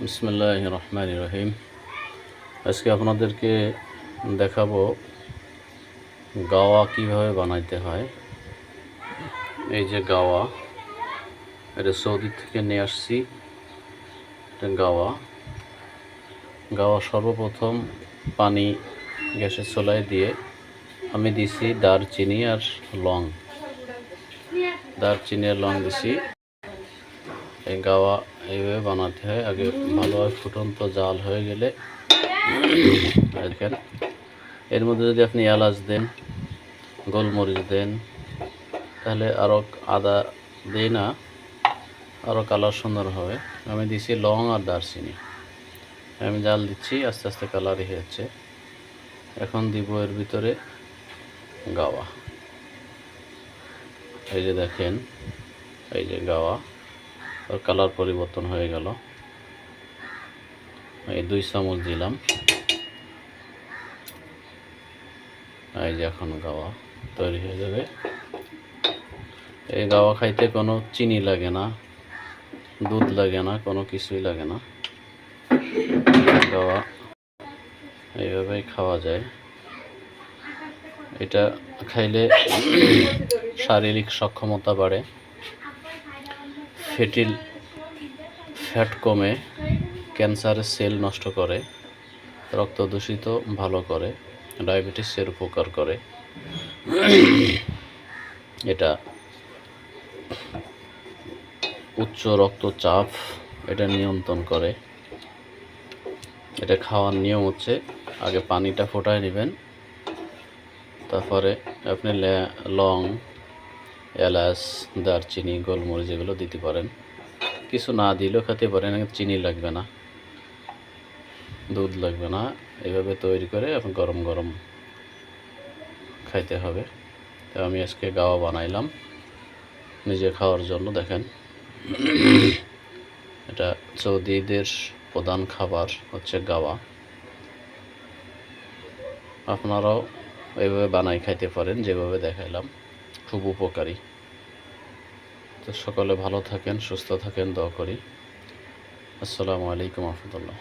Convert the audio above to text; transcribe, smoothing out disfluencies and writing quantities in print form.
বিসমিল্লাহির রহমানির রহিম। আজকে আপনাদেরকে দেখাবো গাওয়া কিভাবে বানাইতে হয়। এই যে গাওয়া, এটা সৌদি থেকে নিয়ে আসছি। এটা গাওয়া সর্বপ্রথম পানি গ্যাসের চুলায় দিয়ে আমি দিছি দারচিনি আর লং। দারচিনি আর লং দিছি। এই গাওয়া এইভাবে বানাতে হয়। আগে ভালোভাবে ফুটন্ত জাল হয়ে গেলে দেখেন, এর মধ্যে যদি আপনি এলাচ দেন, গোলমরিচ দেন, তাহলে আরও আদা দিই না, আরও কালার সুন্দর হবে। আমি দিছি লং আর দারচিনি। আমি জাল দিচ্ছি, আস্তে আস্তে কালার হয়েছে। এখন দিব এর ভিতরে গাওয়া। এই যে দেখেন, এই যে গাওয়া, ওর কালার পরিবর্তন হয়ে গেল। এই 2 চামচ দিলাম। এই যে এখন গাওয়া তৈরি হয়ে যাবে। এই গাওয়া খাইতে কোনো চিনি লাগে না, দুধ লাগে না, কোনো কিছুই লাগে না। গাওয়া এইভাবেই খাওয়া যায়। এটা খাইলে শারীরিক সক্ষমতা বাড়ে, ফ্যাট কমে, ক্যান্সারের সেল নষ্ট করে, রক্ত দূষিত ভালো করে, ডায়াবেটিসের উপকার করে। এটা উচ্চ রক্তচাপ এটা নিয়ন্ত্রণ করে। এটা খাওয়ার নিয়ম হচ্ছে, আগে পানিটা ফোটায় নেবেন, তারপরে আপনি লং, এলাচ, দারচিনি, গোলমরিচ এগুলো দিতে পারেন। কিছু না দিলেও খেতে পারেন, চিনি লাগবে না, দুধ লাগবে না। এইভাবে তৈরি করে আপনি গরম গরম খাইতে হবে। তো আমি আজকে গাওয়া বানাইলাম নিজে খাওয়ার জন্য। দেখেন, এটা সৌদিদের প্রধান খাবার হচ্ছে গাওয়া। আপনারাও এইভাবে বানাই খাইতে পারেন, যেভাবে দেখাইলাম। খুব উপকারী। তো সকলে ভালো থাকেন, সুস্থ থাকেন, দোয়া করি। আসসালামু আলাইকুম রহমতুল্লাহ।